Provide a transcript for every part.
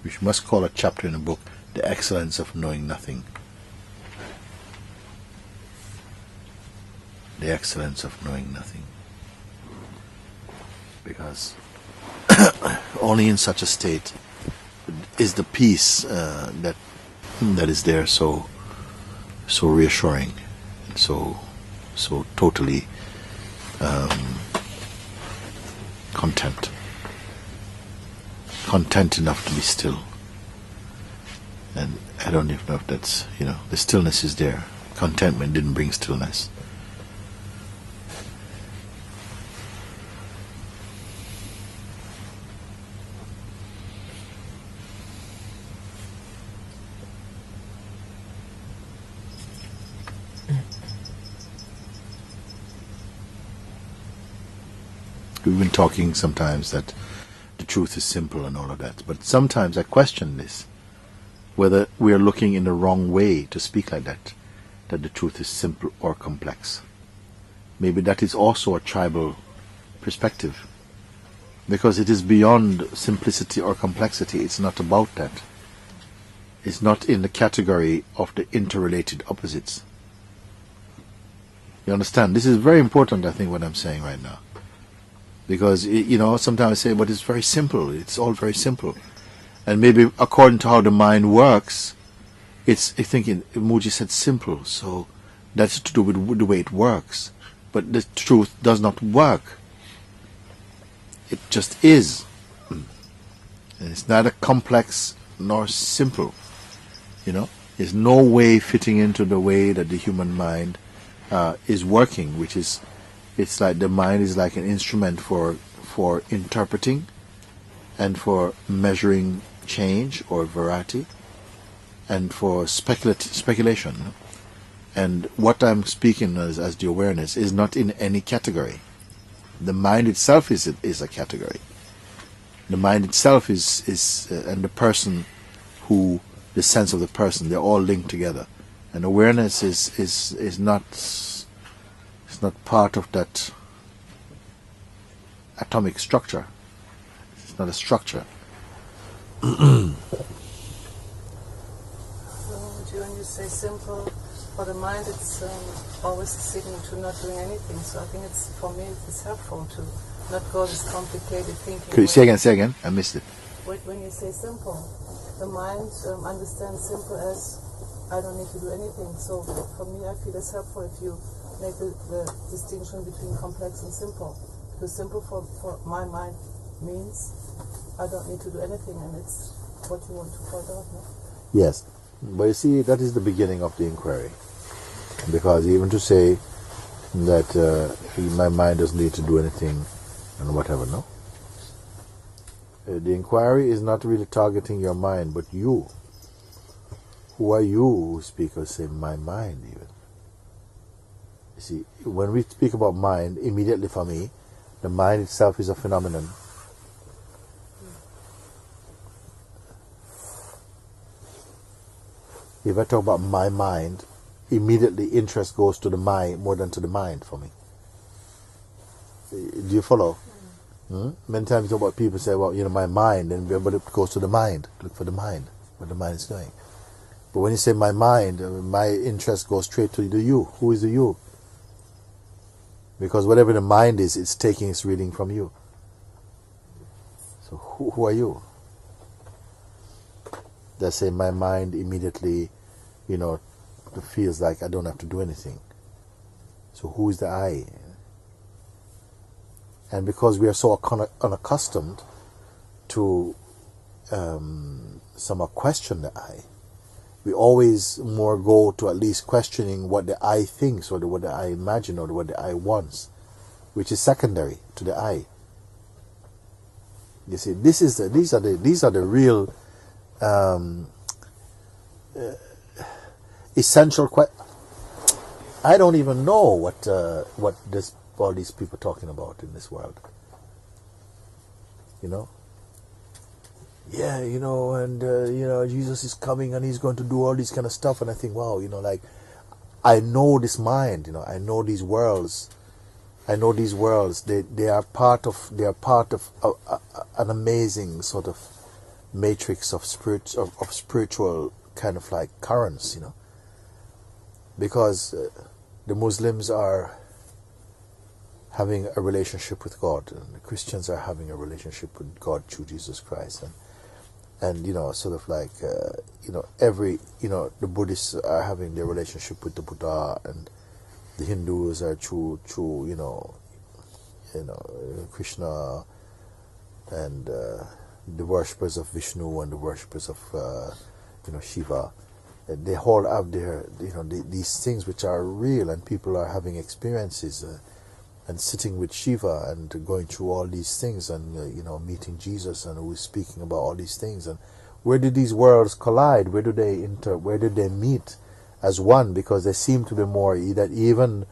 We must call a chapter in a book The Excellence of Knowing Nothing. The excellence of knowing nothing. Because only in such a state is the peace that is there so reassuring, and so totally content enough to be still. And I don't even know if that's, the stillness is there. Contentment didn't bring stillness. We've been talking sometimes that the truth is simple and all of that, but sometimes I question this, whether we are looking in the wrong way to speak like that the truth is simple or complex. Maybe that is also a tribal perspective, because it is beyond simplicity or complexity. It's not about that. It's not in the category of the interrelated opposites. You understand? This is very important, I think, what I'm saying right now. Because, sometimes I say, but it's very simple. It's all very simple. And maybe according to how the mind works, it's thinking, Mooji said simple, so that's to do with the way it works. But the truth does not work. It just is. And it's neither complex nor simple. There's no way fitting into the way that the human mind is working, which is, it's like the mind is like an instrument for interpreting and for measuring change or variety and for speculation. And what I'm speaking as the awareness is not in any category. The mind itself is a category. The mind itself is and the person who, the sense of the person, they're all linked together. And awareness is not part of that atomic structure. It's not a structure. When you say simple, for the mind it's always a signal to not doing anything. So I think for me it's helpful to not go this complicated thinking. Could you say again? I missed it. When you say simple, the mind understands simple as I don't need to do anything. So for me I feel it's helpful if you make the distinction between complex and simple. Because simple for my mind means I don't need to do anything, and it's what you want to find out. No? Yes, but you see, that is the beginning of the inquiry. Because even to say that my mind doesn't need to do anything and whatever, no? The inquiry is not really targeting your mind, but you. Who are you who speak or say my mind even? You see, when we speak about mind, immediately for me, the mind itself is a phenomenon. If I talk about my mind, immediately interest goes to the mind more than to the mind for me. Do you follow? Many times you talk about people say, well, my mind, and everybody goes to the mind, look for the mind, what the mind is doing. But when you say my mind, my interest goes straight to the you. Who is the you? Because whatever the mind is, it's taking its reading from you. So who are you? They say my mind immediately, feels like I don't have to do anything. So who is the I? And because we are so unaccustomed to somehow question the I, we always more go to at least questioning what the I thinks or what the I imagine or what the I wants, which is secondary to the I. You see, these are the real essential questions. I don't even know what all these people are talking about in this world. Yeah, and Jesus is coming and he's going to do all this kind of stuff, and I think, wow, I know this mind, I know these worlds. They are part of an amazing sort of matrix of spiritual kind of like currents, because the Muslims are having a relationship with God, and the Christians are having a relationship with God through Jesus Christ, and sort of like the Buddhists are having their relationship with the Buddha, and the Hindus are through Krishna, and the worshippers of Vishnu and the worshippers of Shiva. They all have their these things which are real, and people are having experiences and sitting with Shiva and going through all these things, and meeting Jesus, and who is speaking about all these things. And where do these worlds collide? Where do they where did they meet as one? Because they seem to be more that even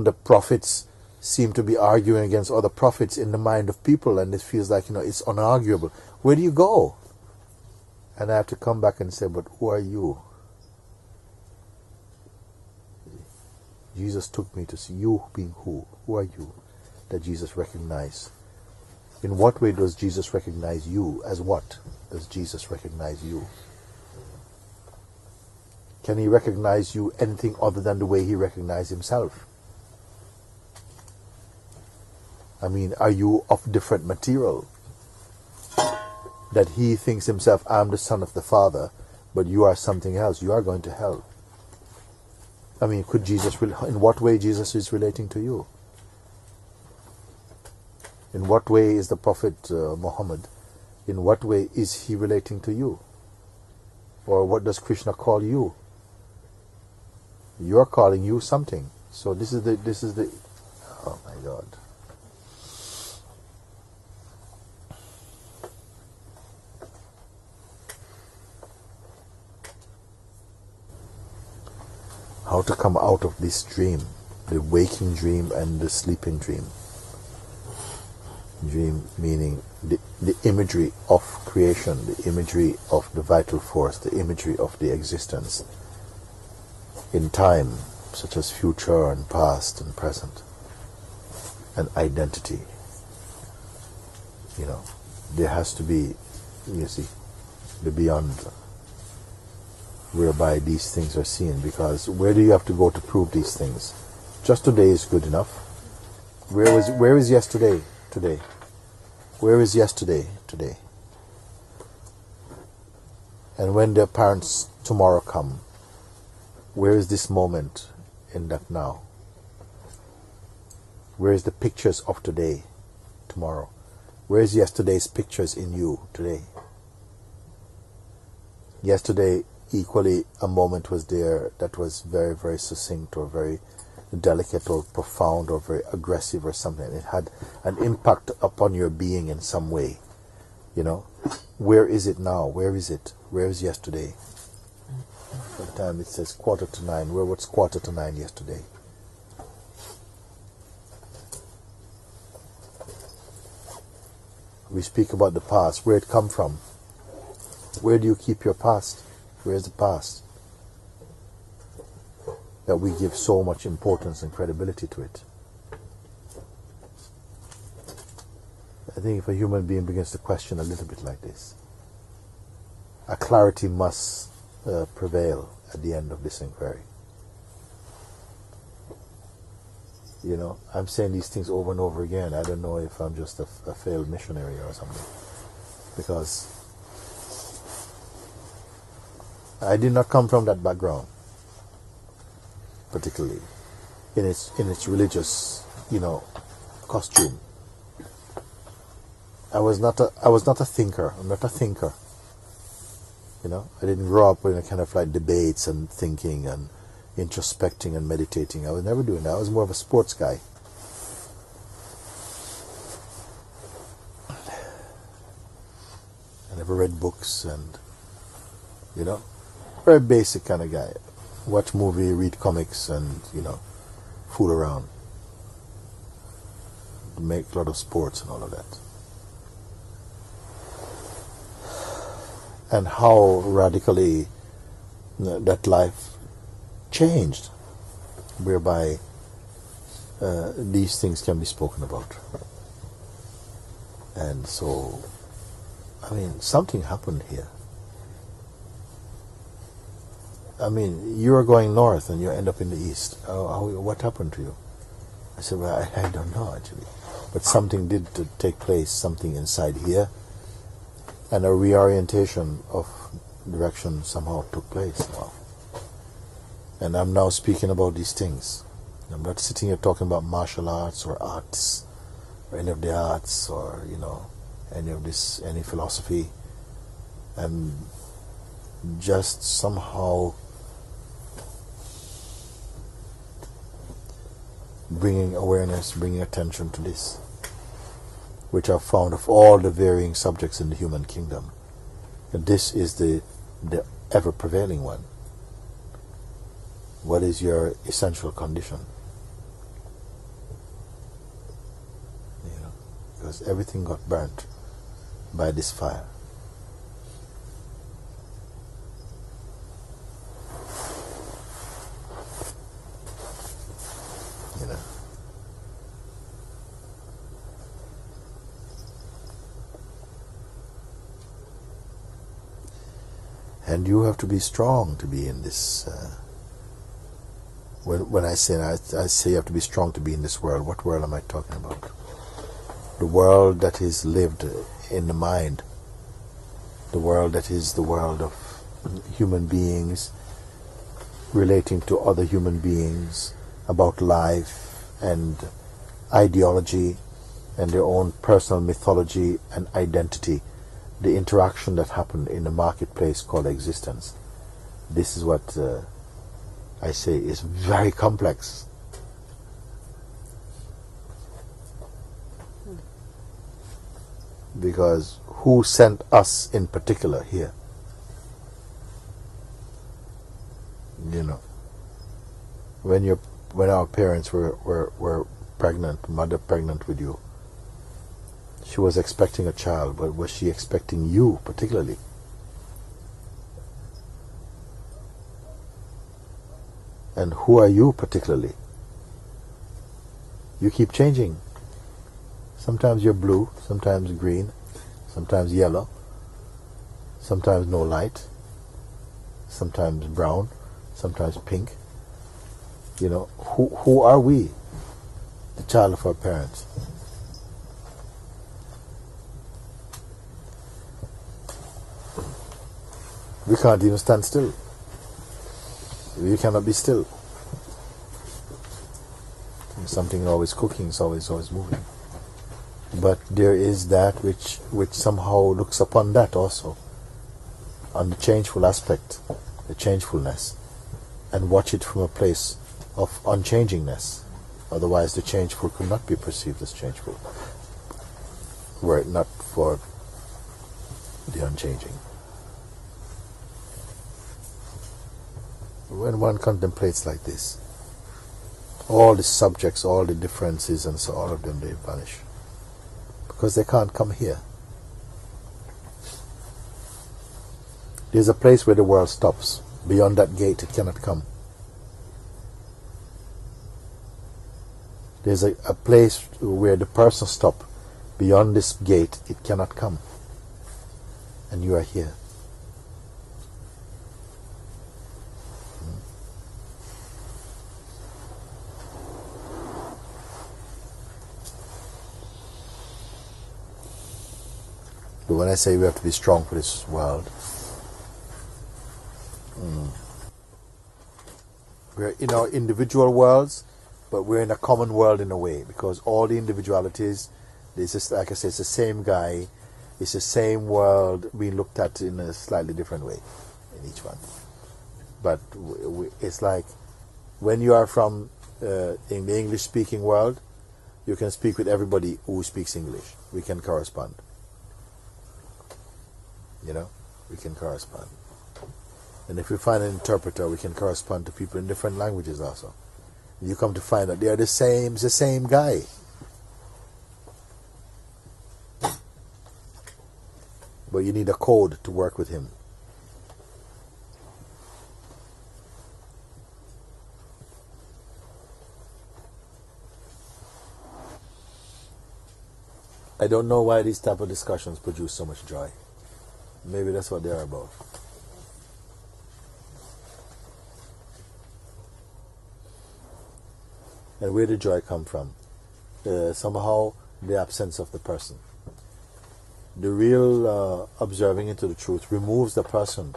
the prophets seem to be arguing against other prophets in the mind of people, and it feels like it's unarguable. Where do you go? And I have to come back and say, but who are you? Jesus took me to see you being who? Who are you that Jesus recognized? In what way does Jesus recognize you? As what does Jesus recognize you? Can he recognize you anything other than the way he recognized himself? I mean, are you of different material? That he thinks himself, I'm the son of the Father, but you are something else. You are going to hell. I mean, could Jesus, in what way Jesus is relating to you? In what way is the Prophet Muhammad, in what way is he relating to you? Or what does Krishna call you? You're calling you something. So this is the, oh my God. How to come out of this dream, the waking dream and the sleeping dream. Dream meaning the imagery of creation, the imagery of the vital force, the imagery of the existence in time, such as future and past and present, and identity. There has to be, the beyond, whereby these things are seen, because where do you have to go to prove these things? Just today is good enough. Where is yesterday today? Where is yesterday today? And when the parents tomorrow come, where is this moment in that now? Where is the pictures of today tomorrow? Where is yesterday's pictures in you today? Yesterday, equally, a moment was there that was very, very succinct, or very delicate, or profound, or very aggressive, or something. It had an impact upon your being in some way. Where is it now? Where is it? Where is yesterday? Sometimes it says 9:15. Where was 9:15 yesterday? We speak about the past, where it come from. Where do you keep your past? Where's the past? That we give so much importance and credibility to it. I think if a human being begins to question a little bit like this, a clarity must prevail at the end of this inquiry. I'm saying these things over and over again. I don't know if I'm just a failed missionary or something, because I did not come from that background, particularly in its religious, costume. I was not a thinker. I'm not a thinker. I didn't grow up in a kind of like debates and thinking and introspecting and meditating. I was never doing that. I was more of a sports guy. I never read books, and very basic kind of guy. Watch movie, read comics, and fool around. Make a lot of sports and all of that. And how radically that life changed, whereby these things can be spoken about. And so I mean, something happened here. I mean, you are going north and you end up in the east. What happened to you? I said, well, I don't know actually. But something did take place, something inside here. And a reorientation of direction somehow took place now. And I'm now speaking about these things. I'm not sitting here talking about martial arts or arts or any of the arts or, any philosophy. I'm just somehow bringing awareness, bringing attention to this, which I've found of all the varying subjects in the human kingdom. And this is the ever prevailing one. What is your essential condition? Because everything got burnt by this fire. And you have to be strong to be in this. When I say you have to be strong to be in this world, what world am I talking about? The world that is lived in the mind. The world that is the world of human beings relating to other human beings, about life and ideology and their own personal mythology and identity. The interaction that happened in the marketplace called existence. This is what I say is very complex. Because who sent us in particular here? When our parents were pregnant, mother pregnant with you, she was expecting a child, but was she expecting you particularly? And who are you particularly? You keep changing. Sometimes you're blue, sometimes green, sometimes yellow, sometimes no light, sometimes brown, sometimes pink. Who are we? The child of our parents. We can't even stand still. We cannot be still. Something always cooking, is always moving. But there is that which somehow looks upon that also, on the changeful aspect, the changefulness, and watch it from a place of unchangingness. Otherwise the changeful could not be perceived as changeful, were it not for the unchanging. When one contemplates like this, all the subjects, all the differences, and so all of them, they vanish. Because they can't come here. There's a place where the world stops. Beyond that gate, it cannot come. There's a place where the person stops. Beyond this gate, it cannot come. And you are here. But when I say we have to be strong for this world, we're in our individual worlds, but we're in a common world in a way, because all the individualities, this is, like I say, it's the same guy, it's the same world being looked at in a slightly different way in each one. But it's like when you are from in the English-speaking world, you can speak with everybody who speaks English. We can correspond. We can correspond. And if we find an interpreter, we can correspond to people in different languages also. And you come to find that they are the same guy. But you need a code to work with him. I don't know why these type of discussions produce so much joy. Maybe that's what they are about. And where did joy come from? Somehow the absence of the person. The real observing into the truth removes the person.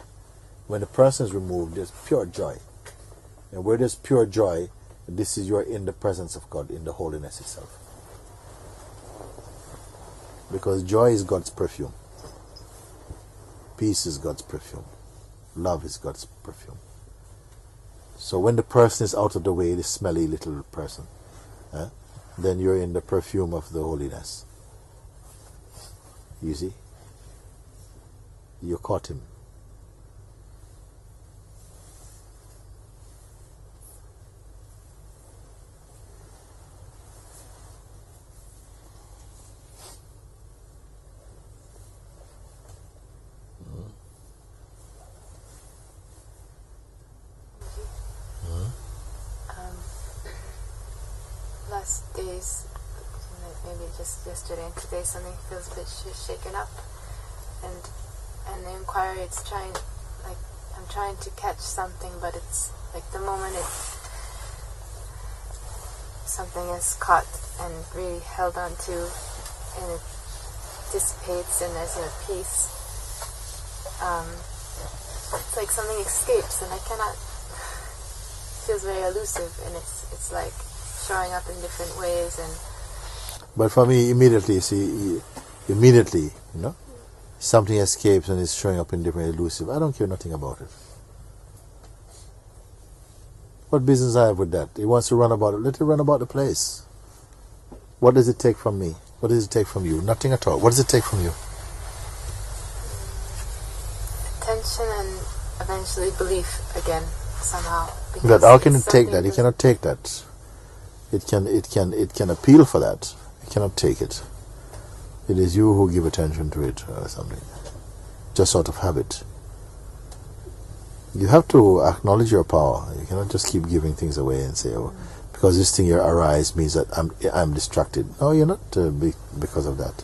When the person is removed, there's pure joy. And where there's pure joy, this is you're in the presence of God, in the holiness itself. Because joy is God's perfume. Peace is God's perfume. Love is God's perfume. So when the person is out of the way, the smelly little person, then you're in the perfume of the holiness. You see? You caught him. Last days, maybe just yesterday and today, something feels a bit shaken up, and the inquiry, it's trying, like I'm trying to catch something, but it's like the moment something is caught and really held on to, and it dissipates, and there's a peace. It's like something escapes, and I cannot. It feels very elusive, and it's like showing up in different ways. And but for me, immediately, you know, something escapes and is showing up in different elusive. I don't care nothing about it. What business I have with that? He wants to run about it. Let it run about the place. What does it take from me? What does it take from you? Nothing at all. What does it take from you? Attention and eventually belief again somehow. But how can it take that? You cannot take that. It can appeal for that. You cannot take it. It is you who give attention to it or something. Just out of habit. You have to acknowledge your power. You cannot just keep giving things away and say, oh, because this thing here arise means that I'm distracted. No, you're not because of that.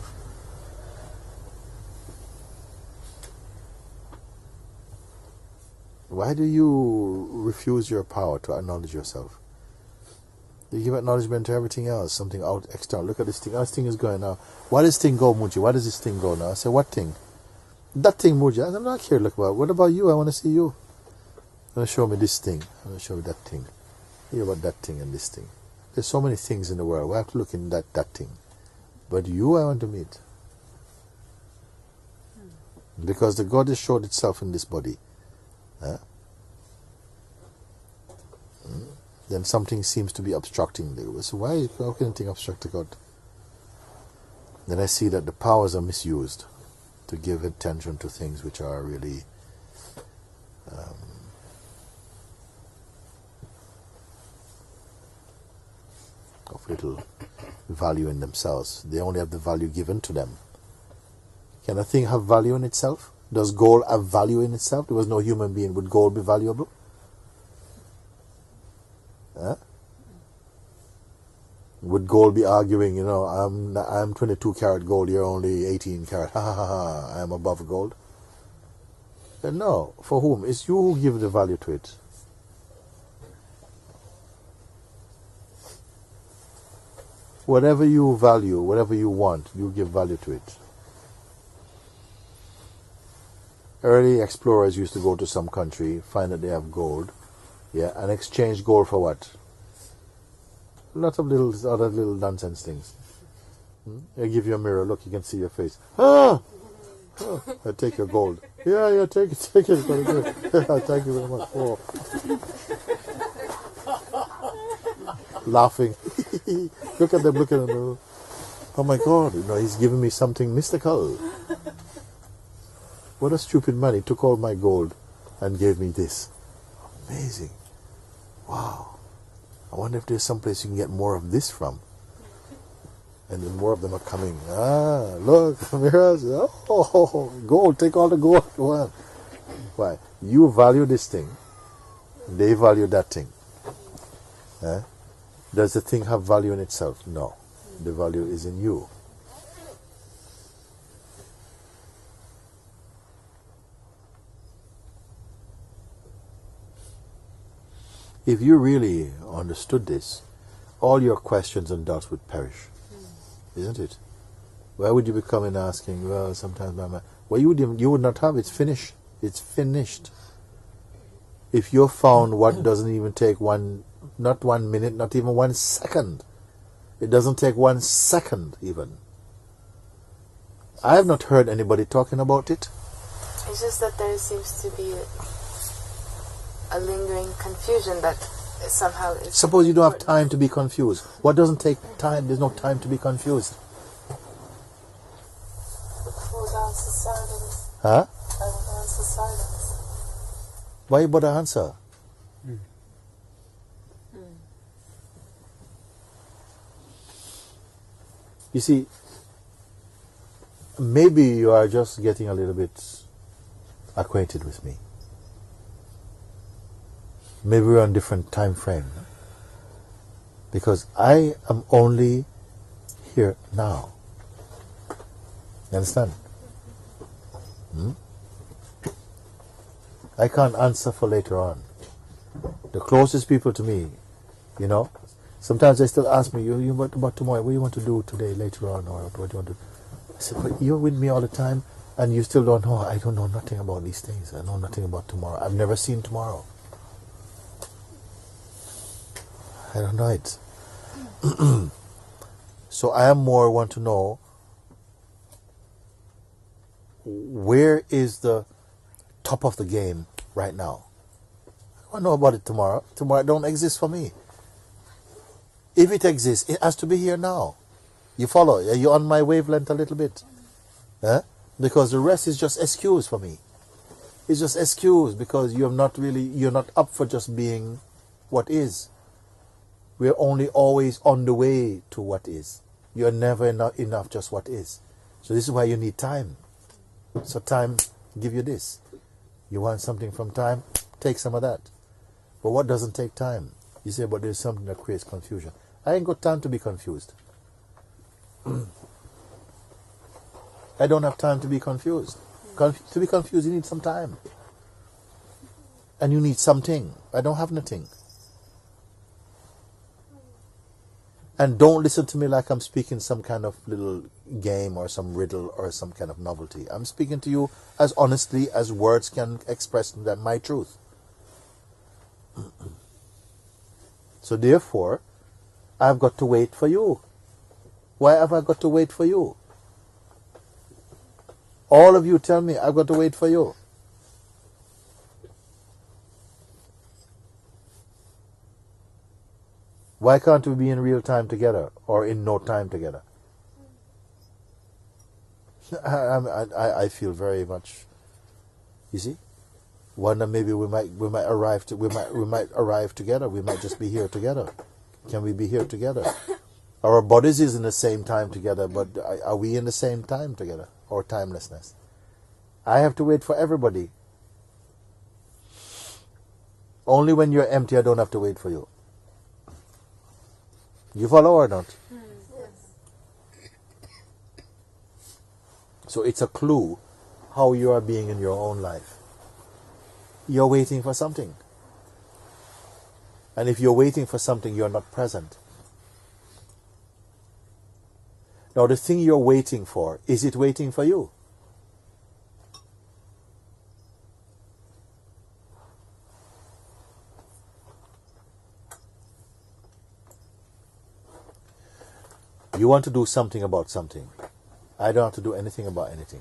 Why do you refuse your power to acknowledge yourself? You give acknowledgement to everything else, something out external. Look at this thing. Oh, this thing is going now. Why does this thing go, Mooji? Why does this thing go now? I say, what thing? That thing, Mooji. I'm not here to look about. What about you? I want to see you. I'm going to show me this thing. I'm going to show me that thing. Hear about that thing and this thing. There's so many things in the world. We have to look in that thing. But you, I want to meet. Because the God has showed itself in this body. Then something seems to be obstructing the. So how can anything obstruct the God? Then I see that the powers are misused to give attention to things which are really of little value in themselves. They only have the value given to them. Can a thing have value in itself? Does gold have value in itself? There was no human being. Would gold be valuable? Would gold be arguing, you know, I'm 22 karat gold, you're only 18 karat, ha ha ha ha, I'm above gold? No, for whom? It's you who give the value to it. Whatever you value, whatever you want, you give value to it. Early explorers used to go to some country, find that they have gold, and exchange gold for what? Lots of other little nonsense things. I give you a mirror, look, you can see your face. I take your gold. Yeah, take it. Thank you very much. Oh. Laughing. Look at them. Oh my God, he's giving me something mystical. What a stupid man. He took all my gold and gave me this. Amazing. Wow. I wonder if there's some place you can get more of this from. And then more of them are coming. Look, mirrors. Oh, gold. Take all the gold. Why? You value this thing. They value that thing. Does the thing have value in itself? No. The value is in you. If you really understood this, all your questions and doubts would perish, isn't it? Why would you be coming asking? Well, sometimes my mind. Well, you would not have. It's finished. It's finished. If you found what doesn't even take not 1 minute, not even 1 second. It doesn't take 1 second even. I have not heard anybody talking about it. It's just that there seems to be a lingering confusion that somehow is... Suppose you don't have time to be confused. What doesn't take time? There's no time to be confused. I would answer silence. Huh? I would answer silence. Why you bother answer? You see, maybe you are just getting a little bit acquainted with me. Maybe we're on different time frame. Because I am only here now. You understand? I can't answer for later on. The closest people to me, sometimes they still ask me, you what about tomorrow? What do you want to do today, later on, or what do you want to do? I said, but you're with me all the time, and you still don't know. I don't know nothing about these things. I know nothing about tomorrow. I've never seen tomorrow. I don't know it. So I am more want to know, where is the top of the game right now? I don't know about it tomorrow. Tomorrow don't exist for me. If it exists, it has to be here now. You follow? Are you on my wavelength a little bit? Huh? Because the rest is just excuse for me. It's just excuse because you're not up for just being what is. We're only always on the way to what is. You're never enough just what is. So this is why you need time. So time give you this. You want something from time, take some of that. But what doesn't take time? You say, but there's something that creates confusion. I ain't got time to be confused. I don't have time to be confused. To be confused, you need some time. And you need something. I don't have nothing. And don't listen to me like I'm speaking some kind of little game or some riddle or some kind of novelty. I'm speaking to you as honestly as words can express that my truth. So therefore, I've got to wait for you. Why have I got to wait for you? All of you tell me I've got to wait for you. Why can't we be in real time together or in no time together? I feel very much. You see, wonder maybe we might arrive together. We might just be here together. Can we be here together? Our bodies is in the same time together, but are we in the same time together or timelessness? I have to wait for everybody. Only when you're empty, I don't have to wait for you. You follow or not? Yes. So it's a clue how you are being in your own life. You're waiting for something. And if you're waiting for something, you're not present. Now the thing you're waiting for, is it waiting for you? You want to do something about something. I don't have to do anything about anything.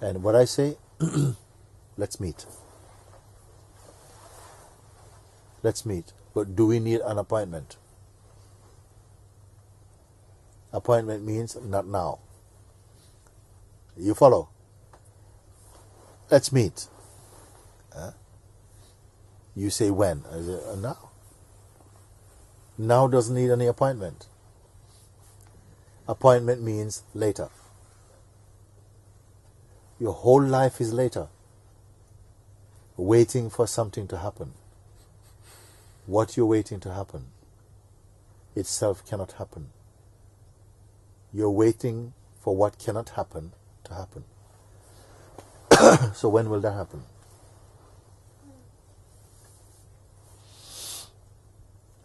And what I say, let's meet. Let's meet. But do we need an appointment? Appointment means not now. You follow? Let's meet. You say when? I say, now. Now doesn't need any appointment. Appointment means later. Your whole life is later. Waiting for something to happen. what you're waiting to happen itself cannot happen. You're waiting for what cannot happen to happen. So when will that happen?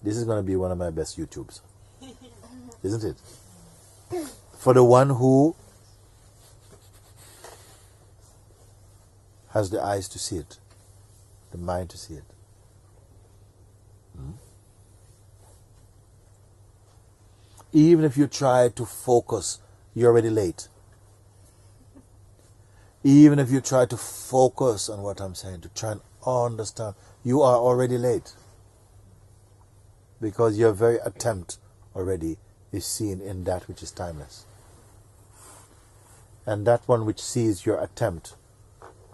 This is going to be one of my best YouTubes. Isn't it? For the one who has the eyes to see it, the mind to see it. Even if you try to focus, you're already late. Even if you try to focus on what I'm saying, to try and understand, you are already late. Because your very attempt already is seen in that which is timeless. And that one which sees your attempt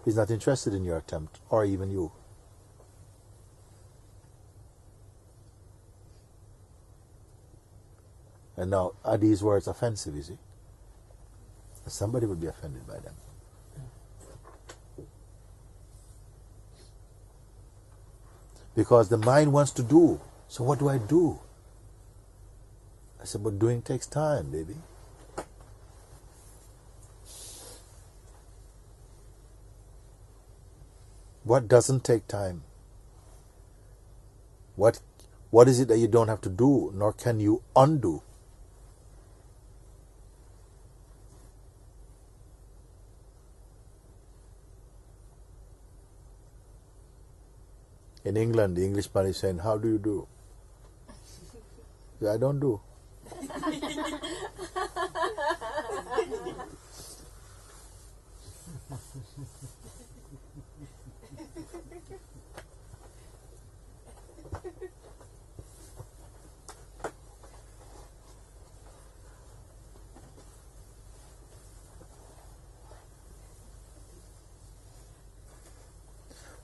is not interested in your attempt, or even you. And now, are these words offensive, you see? Somebody would be offended by them. Because the mind wants to do. So what do I do? I said, but doing takes time, baby. What doesn't take time? What is it that you don't have to do, nor can you undo? In England, the Englishman is saying, how do you do? I don't do.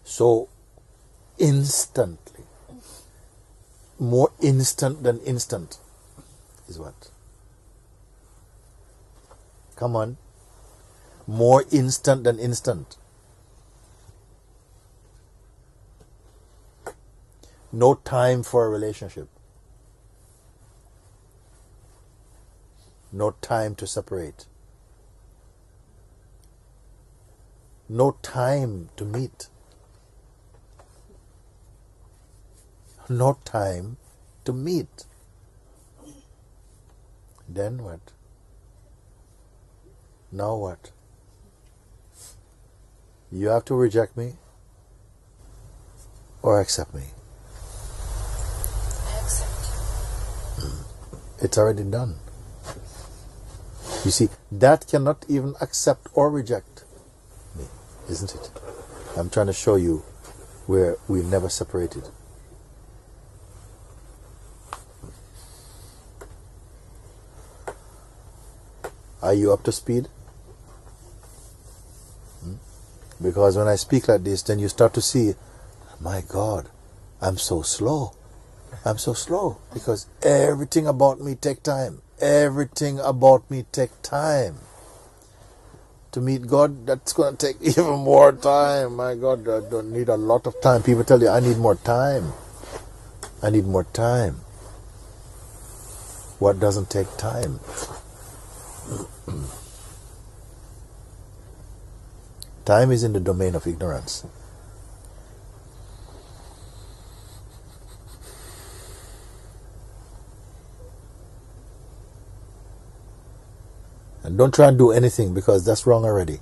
So, instantly, more instant than instant is what? Come on. More instant than instant. No time for a relationship. No time to separate. No time to meet. No time to meet. Then what? Now what? You have to reject me or accept me. I accept you. It's already done. You see, that cannot even accept or reject me, isn't it? I'm trying to show you where we've never separated. Are you up to speed? Because when I speak like this, then you start to see, my God, I'm so slow. I'm so slow. Because everything about me take time. Everything about me take time. To meet God, that's going to take even more time. My God, I don't need a lot of time. People tell you, I need more time. I need more time. What doesn't take time? Time is in the domain of ignorance. And don't try and do anything because that's wrong already.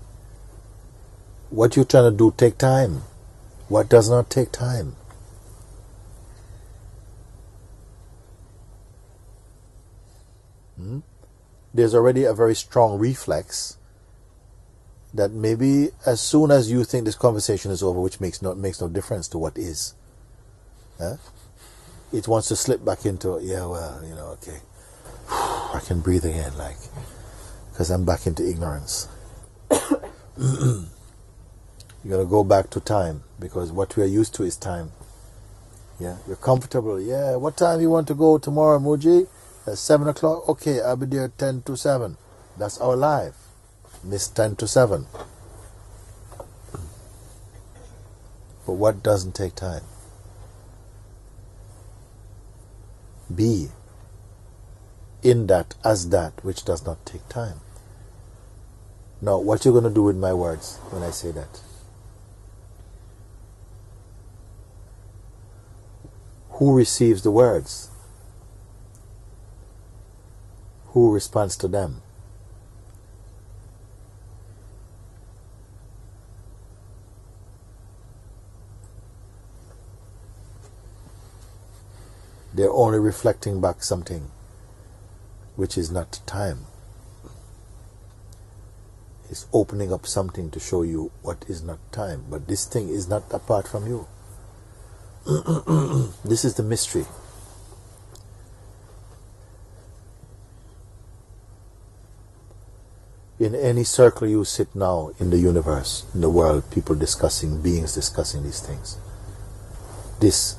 What you're trying to do take time. What does not take time? There's already a very strong reflex that maybe as soon as you think this conversation is over, which makes no difference to what is, it wants to slip back into, okay, I can breathe again, because I'm back into ignorance. You gotta go back to time, because what we are used to is time. Yeah, you're comfortable. Yeah, what time you want to go tomorrow, Mooji? At 7 o'clock? Okay, I'll be there 10 to 7. That's our life. Miss 10 to 7. But what doesn't take time? Be in that as that which does not take time. Now, what you're going to do with my words when I say that? Who receives the words? Who responds to them? They're only reflecting back something which is not time. It's opening up something to show you what is not time. But this thing is not apart from you. This is the mystery. In any circle you sit now in the universe, in the world, people discussing, beings discussing these things. This,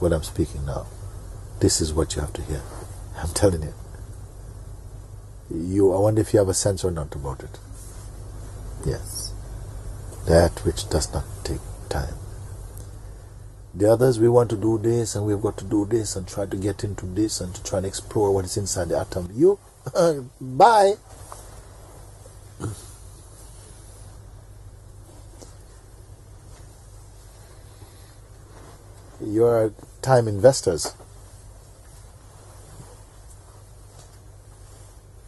what I'm speaking now, this is what you have to hear. I'm telling you. I wonder if you have a sense or not about it. Yes. That which does not take time. The others, we want to do this and we've got to do this and try to get into this and to try and explore what is inside the atom. You, bye. You're time investors.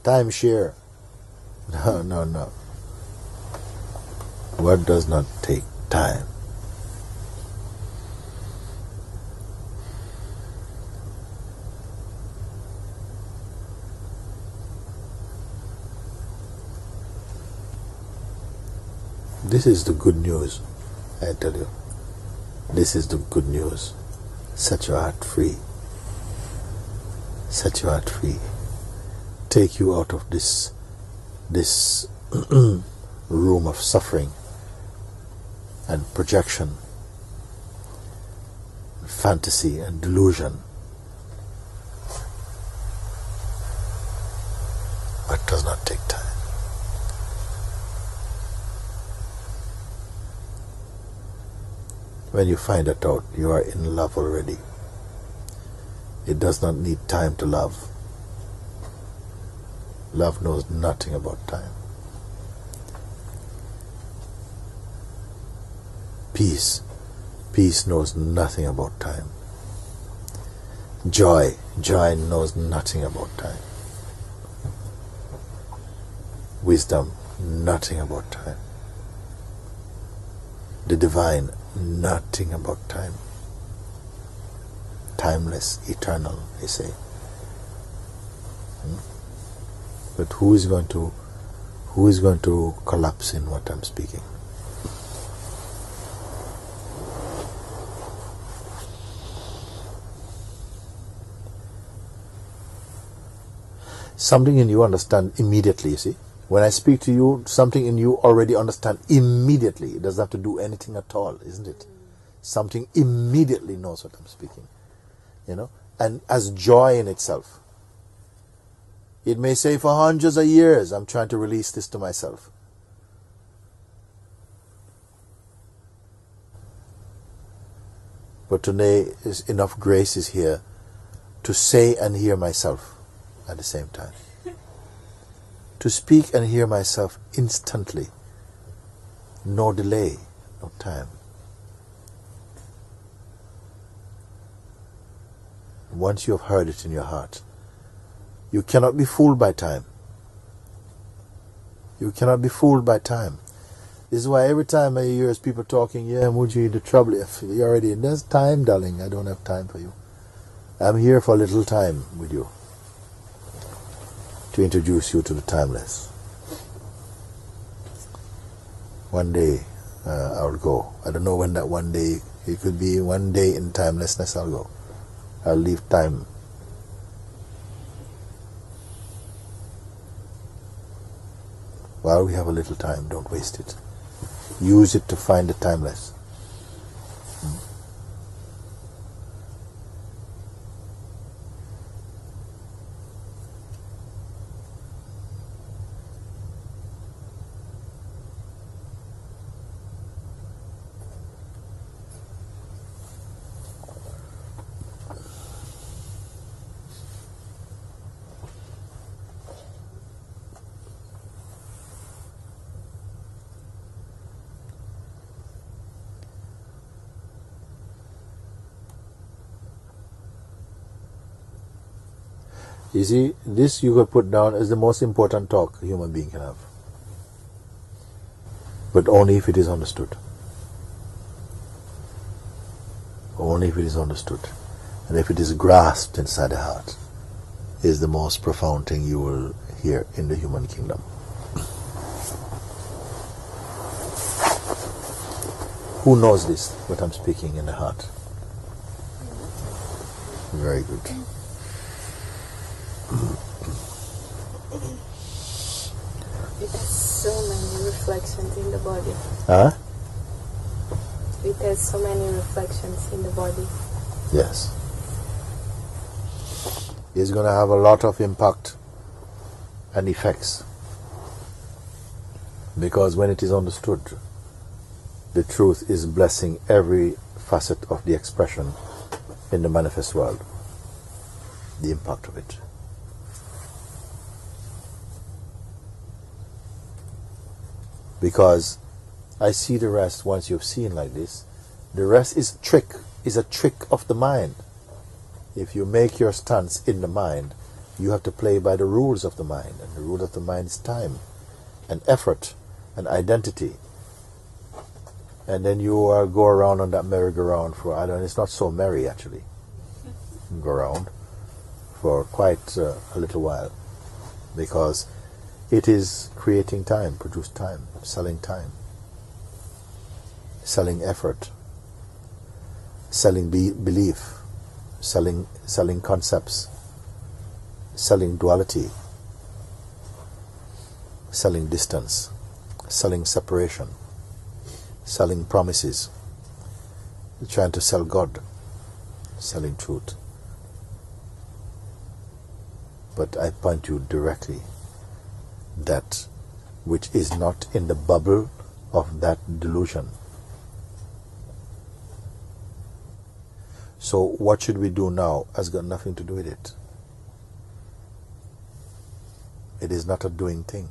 Timeshare. No. What does not take time? This is the good news, I tell you. This is the good news. Set your heart free. Set your heart free. Take you out of this room of suffering and projection, fantasy and delusion. What does not take time? When you find that out, you are in love already. It does not need time to love. Love knows nothing about time. Peace knows nothing about time. Joy knows nothing about time. Wisdom, nothing about time. The divine, nothing about time. Timeless, eternal, they say. But who is going to collapse in what I'm speaking? Something in you understand immediately, you see. When I speak to you, something in you already understand immediately. It doesn't have to do anything at all, isn't it? Something immediately knows what I'm speaking. And as joy in itself. It may say for hundreds of years, I'm trying to release this to myself. But today, enough grace is here to say and hear myself at the same time. To speak and hear myself instantly. No delay, no time. Once you have heard it in your heart, you cannot be fooled by time. You cannot be fooled by time. This is why every time I hear people talking, yeah, Mooji, the trouble, if you're already in this time, darling, I don't have time for you. I'm here for a little time with you. To introduce you to the timeless. One day I'll go. I don't know when that one day, it could be one day in timelessness I'll go. I'll leave time. While we have a little time, don't waste it. Use it to find the timeless. You see, this you could put down as the most important talk a human being can have. But only if it is understood. Only if it is understood. And if it is grasped inside the heart, is the most profound thing you will hear in the human kingdom. Who knows this, what I'm speaking in the heart? Very good. It has so many reflections in the body. Huh? It has so many reflections in the body. Yes. It's going to have a lot of impact and effects. Because when it is understood, the truth is blessing every facet of the expression in the manifest world. The impact of it. Because I see the rest once you've seen like this. The rest is a trick of the mind. If you make your stance in the mind, you have to play by the rules of the mind. And the rule of the mind is time and effort and identity. And then you go around on that merry-go-round for, I don't know, it's not so merry actually. Go around for quite a little while. Because it is creating time, produce time, selling effort, selling belief, selling concepts, selling duality, selling distance, selling separation, selling promises, trying to sell God, selling truth. But I point you directly that which is not in the bubble of that delusion. So what should we do now has got nothing to do with it. It is not a doing thing.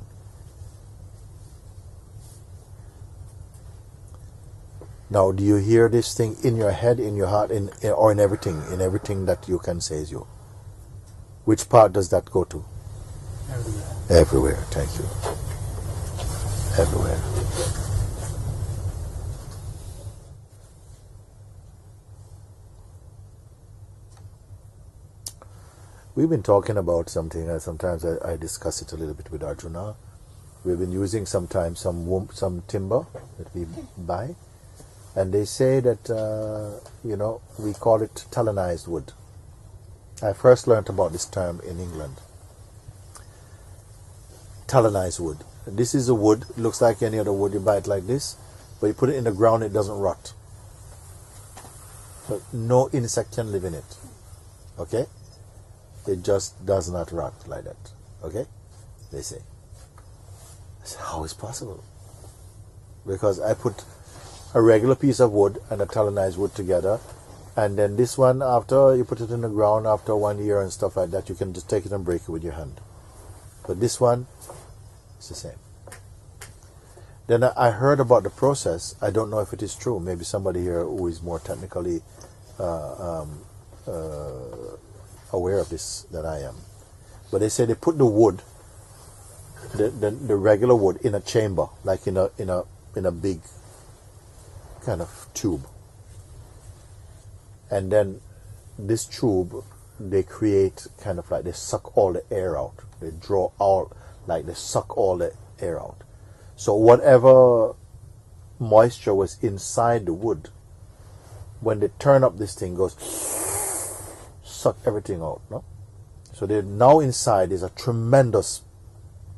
Now, do you hear this thing in your head, in your heart, or in everything that you can say is you? Which part does that go to? Everywhere. Everywhere, thank you. Everywhere. We've been talking about something, and sometimes I discuss it a little bit with Arjuna. We've been using sometimes some timber that we buy, and they say that, we call it talonized wood. I first learned about this term in England. Talonized wood. This is a wood, it looks like any other wood, you buy it like this, but you put it in the ground, it doesn't rot. So no insect can live in it. Okay? It just does not rot like that. Okay? They say. I say, how is it possible? Because I put a regular piece of wood and a talonized wood together, and then this one, after you put it in the ground after 1 year and stuff like that, you can just take it and break it with your hand. But this one, it's the same. Then I heard about the process. I don't know if it is true. Maybe somebody here who is more technically aware of this than I am. But they say they put the wood, the regular wood, in a chamber, like in a big kind of tube. And then this tube, they create kind of like, they suck all the air out. They draw out, like they suck all the air out. So whatever moisture was inside the wood, when they turn up this thing, goes suck everything out, no? So they now inside is a tremendous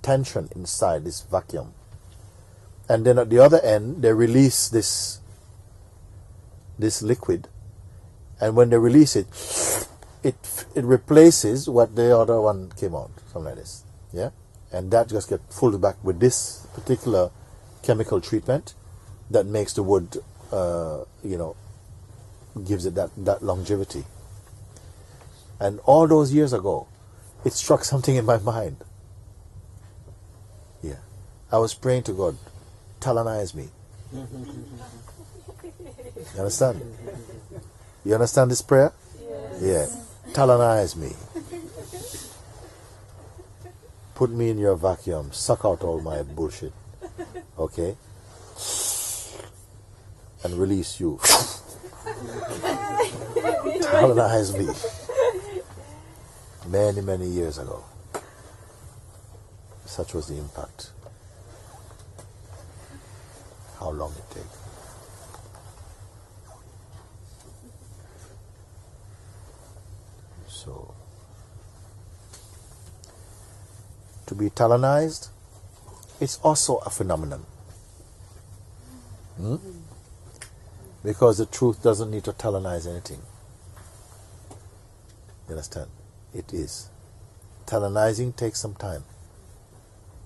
tension inside this vacuum. And then at the other end, they release this liquid. And when they release it, it replaces what the other one came out, something like this. Yeah? And that just gets filled back with this particular chemical treatment that makes the wood, gives it that longevity. And all those years ago, it struck something in my mind. Yeah. I was praying to God, talonize me. You understand? You understand this prayer? Yes. Yeah. Talonize me. put me in your vacuum, suck out all my bullshit, okay? And release you. Colonize me. Many, many years ago. Such was the impact. How long it takes. So, to be talonized, it's also a phenomenon. Because the truth doesn't need to talonize anything. You understand? It is. Talonizing takes some time.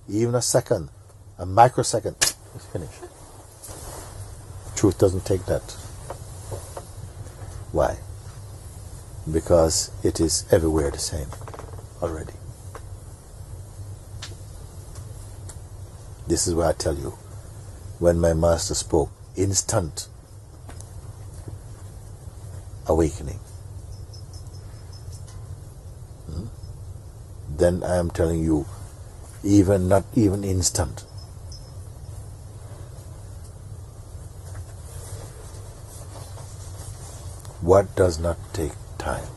Even a second, a microsecond, it's finished. Truth doesn't take that. Why? Because it is everywhere the same already. This is why I tell you, when my master spoke, instant awakening. Then I am telling you, not even instant. What does not take time?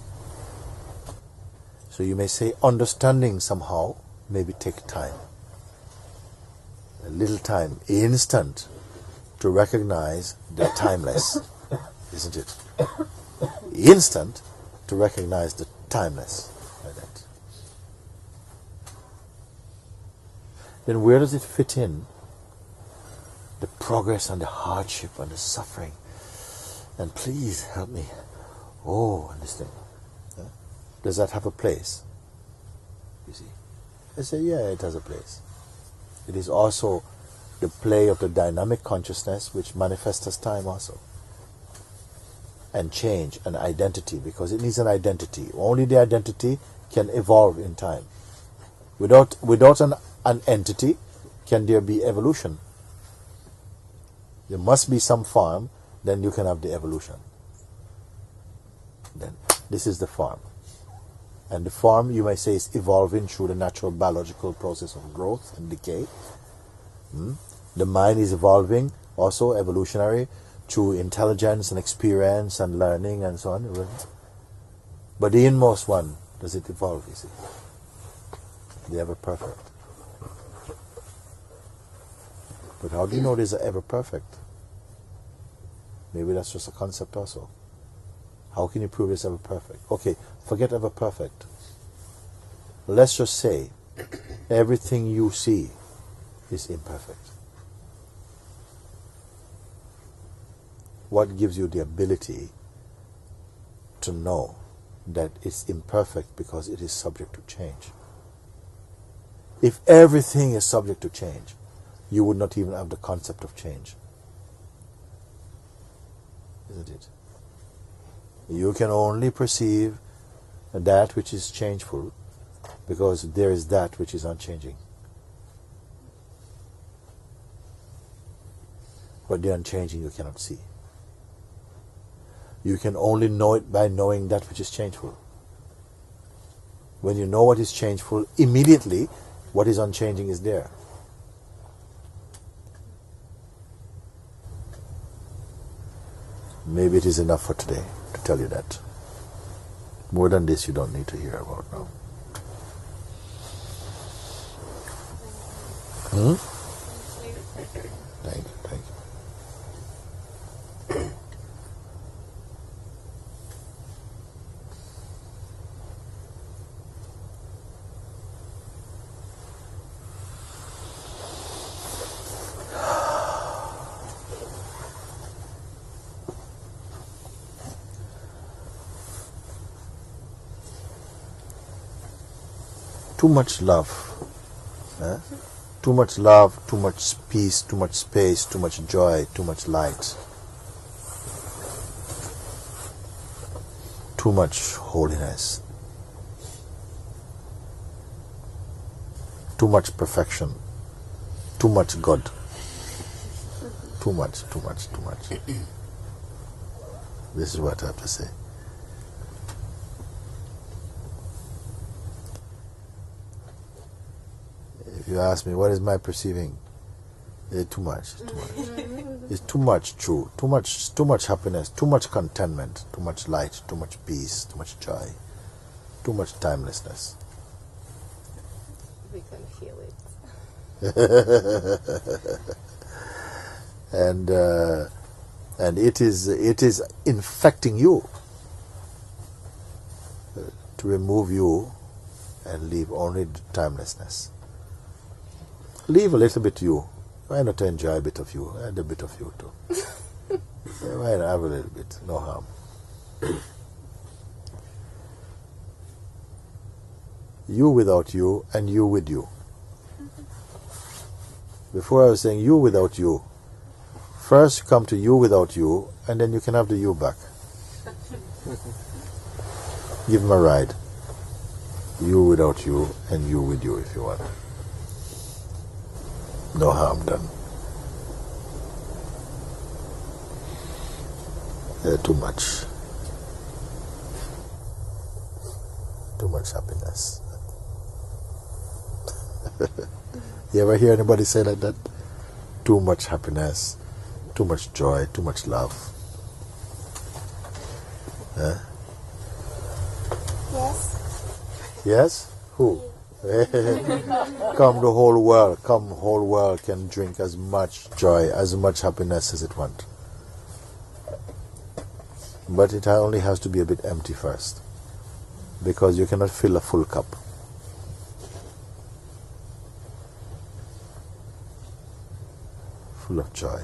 So you may say understanding somehow maybe take time. A little time, instant, to recognize the timeless, isn't it? Instant to recognize the timeless, like that. Then where does it fit in? The progress and the hardship and the suffering. And please help me. Oh, and this thing. Does that have a place? You see? I say, yeah, it has a place. It is also the play of the dynamic consciousness which manifests as time also. And change and identity, because it needs an identity. Only the identity can evolve in time. Without an entity, can there be evolution? There must be some form, then you can have the evolution. Then this is the form. And the form, you may say, is evolving through the natural biological process of growth and decay. The mind is evolving, also evolutionary, through intelligence and experience and learning and so on. But the inmost one, does it evolve, you see? The ever-perfect. But how do you know there's an ever-perfect? Maybe that's just a concept also. How can you prove it's ever-perfect? Okay, forget ever-perfect. Let's just say everything you see is imperfect. What gives you the ability to know that it's imperfect? Because it is subject to change. If everything is subject to change, you would not even have the concept of change. Isn't it? You can only perceive that which is changeful because there is that which is unchanging. But the unchanging you cannot see. You can only know it by knowing that which is changeful. When you know what is changeful, immediately what is unchanging is there. Maybe it is enough for today to tell you that. More than this you don't need to hear about now. Thank you. Too much love. Too much love, too much peace, too much space, too much joy, too much light. Too much holiness. Too much perfection. Too much God. Too much. This is what I have to say. You ask me, what is my perceiving? Too much. It's too much true. Too much happiness. Too much contentment. Too much light. Too much peace. Too much joy. Too much timelessness. We can feel it. And it is infecting you to remove you and leave only the timelessness. Leave a little bit you. Why not enjoy a bit of you? And a bit of you too. Why not have a little bit? No harm. You without you and you with you. Before I was saying you without you. First come to you without you, and then you can have the you back. Give him a ride. You without you and you with you if you want. No harm done. Too much. Too much happiness. You ever hear anybody say like that? Too much happiness, too much joy, too much love. Huh? Yes. Yes? Who? Come the whole world can drink as much joy, as much happiness as it wants. But it only has to be a bit empty first, because you cannot fill a full cup. Full of joy.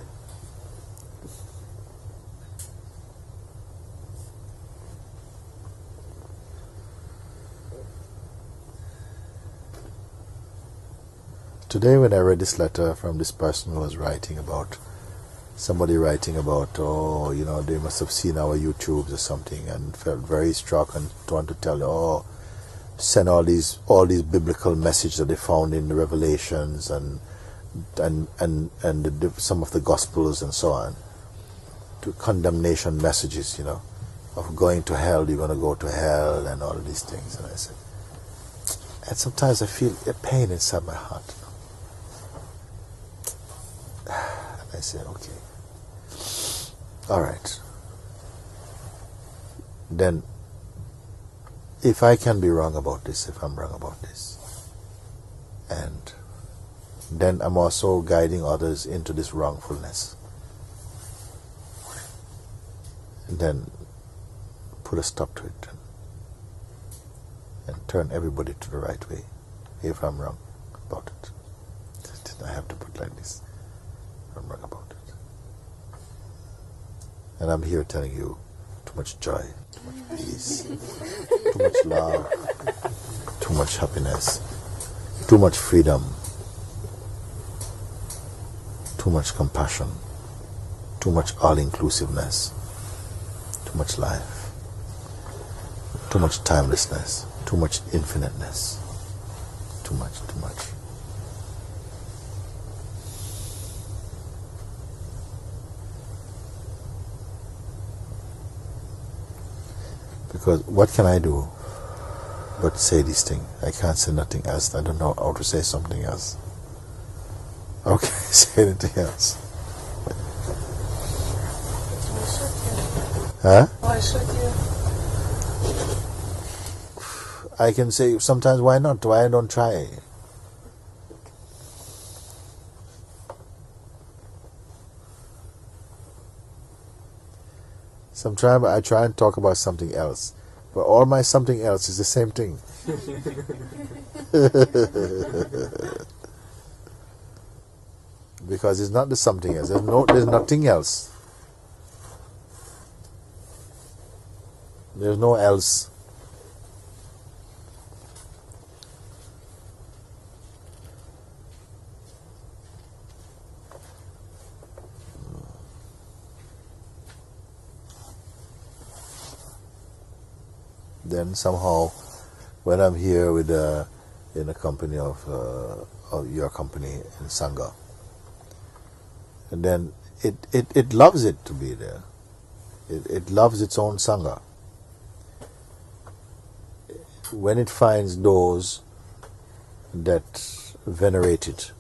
Today when I read this letter from this person who was writing about, somebody writing about, oh, you know, they must have seen our YouTubes or something and felt very struck and wanted to tell, oh, send all these biblical messages that they found in the Revelations and some of the Gospels and so on, to condemnation messages, you know, of going to hell, you're going to go to hell and all these things. And I said, and sometimes I feel a pain inside my heart. And I said, okay, all right. Then, if I can be wrong about this, if I'm wrong about this, and then I'm also guiding others into this wrongfulness, and then put a stop to it and turn everybody to the right way if I'm wrong about it. Then I have to put like this. I'm wrong about it. And I'm here telling you, too much joy, too much peace, too much love, too much happiness, too much freedom, too much compassion, too much all-inclusiveness, too much life, too much timelessness, too much infiniteness, too much. Because what can I do but say these things? I can't say nothing else. I don't know how to say something else. Okay, say anything else. Huh? Why should you? I can say sometimes, why not? Why don't try? Sometimes I try and talk about something else, but all my something else is the same thing. Because it's not the something else. There's nothing else. There's no else. Then somehow, when I'm here with in a company of your company in Sangha, and then it loves it to be there. It loves its own Sangha. When it finds those that venerated,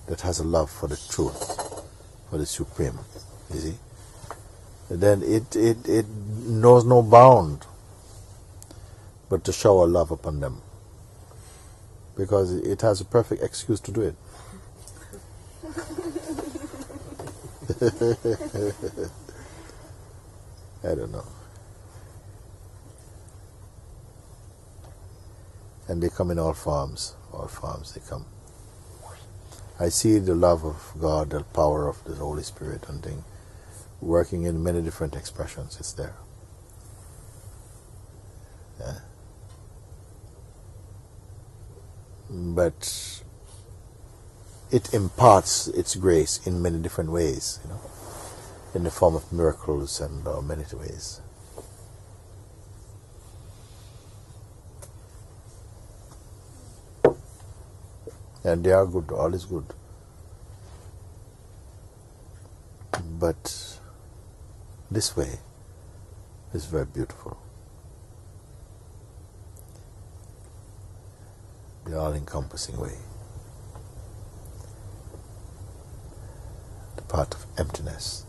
that has a love for the truth, for the supreme, you see, then it knows no bound but to shower love upon them, because it has a perfect excuse to do it. I don't know. And they come in all forms they come. I see the love of God, the power of the Holy Spirit and thing, working in many different expressions. It's there. Yeah. But it imparts its grace in many different ways, you know, in the form of miracles and many ways. And they are good, all is good. But this way is very beautiful. The all-encompassing way. The path of emptiness,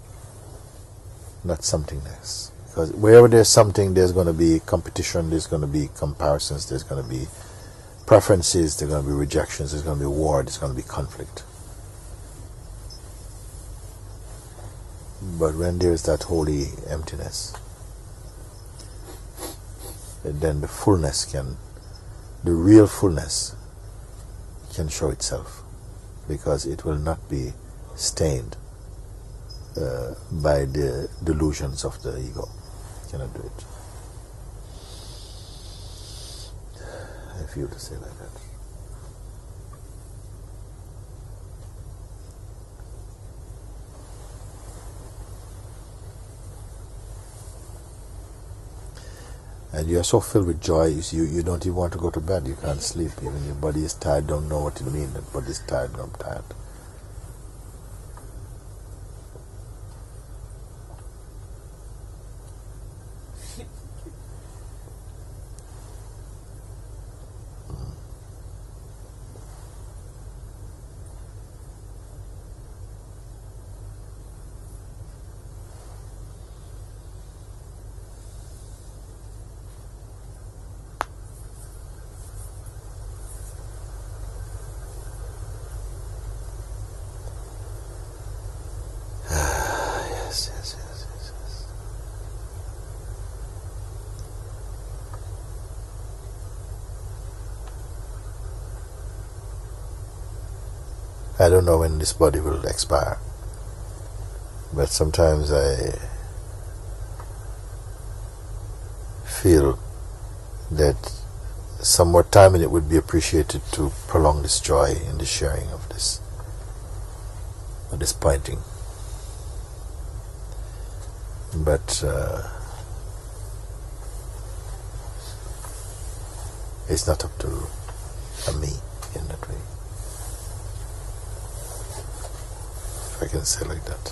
not somethingness. Because wherever there's something, there's going to be competition, there's going to be comparisons, there's going to be preferences, there's going to be rejections, there's going to be war, there's going to be conflict. But when there's that holy emptiness, then the fullness can, the real fullness can show itself, because it will not be stained by the delusions of the ego. It cannot do it. I feel to say like that. And you are so filled with joy, you don't even want to go to bed. You can't sleep. Even your body is tired, don't know what it means. That body is tired, I'm tired. I don't know when this body will expire, but sometimes I feel that some more time in it would be appreciated to prolong this joy in the sharing of this pointing. But it's not up to me in that way. If I can say like that.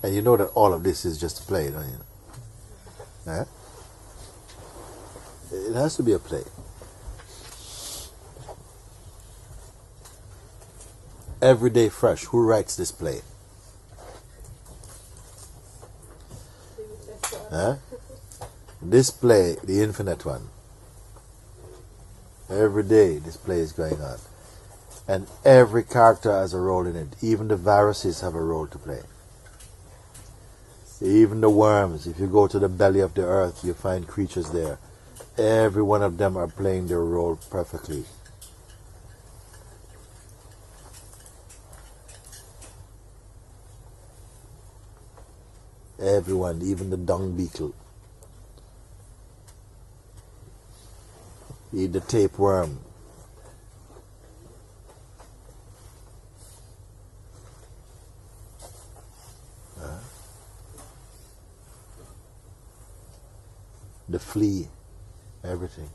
And you know that all of this is just a play, don't you? Eh? It has to be a play. Every day fresh. Who writes this play? Eh? This play, the infinite one. Every day this play is going on. And every character has a role in it. Even the viruses have a role to play. Even the worms. If you go to the belly of the earth, you find creatures there. Every one of them are playing their role perfectly. Everyone, even the dung beetle. The tapeworm. The flea. Everything.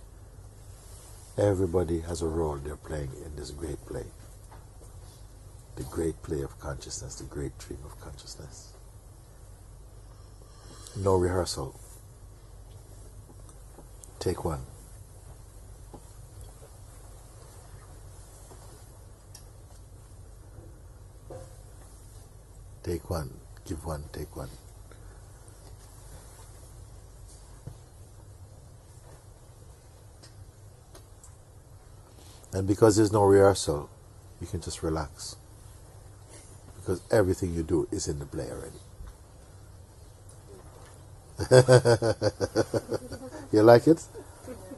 Everybody has a role they're playing in this great play. The great play of consciousness, the great dream of consciousness. No rehearsal. Take one. Take one. Give one. Take one. And because there's no rehearsal, you can just relax. Because everything you do is in the play already. You like it?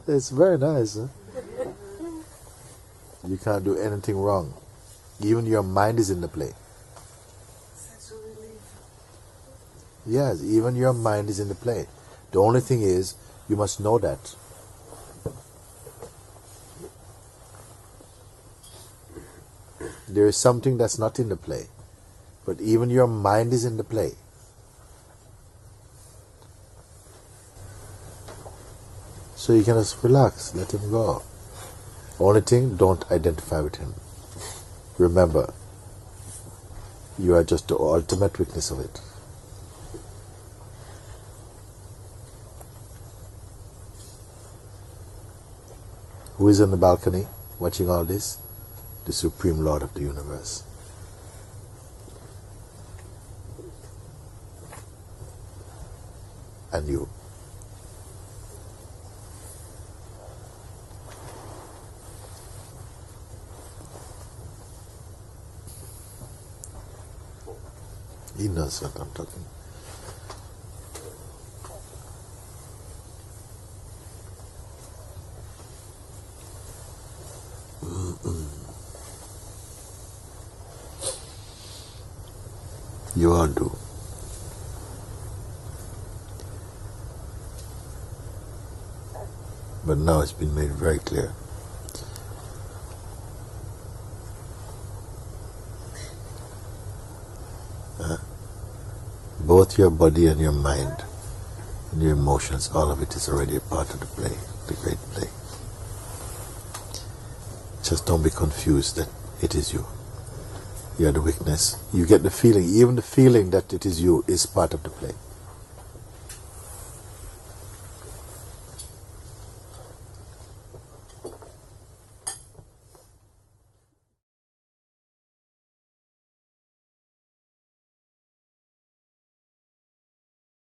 It's very nice. Huh? You can't do anything wrong. Even your mind is in the play. Such a relief. Yes, even your mind is in the play. The only thing is, you must know that. There is something that's not in the play. But even your mind is in the play. So you can just relax, let him go. Only thing, don't identify with him. Remember, you are just the ultimate witness of it. Who is on the balcony watching all this? The Supreme Lord of the Universe. And you. He knows what I'm talking. You all do. But now it's been made very clear. Both your body and your mind and your emotions, all of it is already a part of the play, the great play. Just don't be confused that it is you. You are the witness. You get the feeling, even the feeling that it is you is part of the play.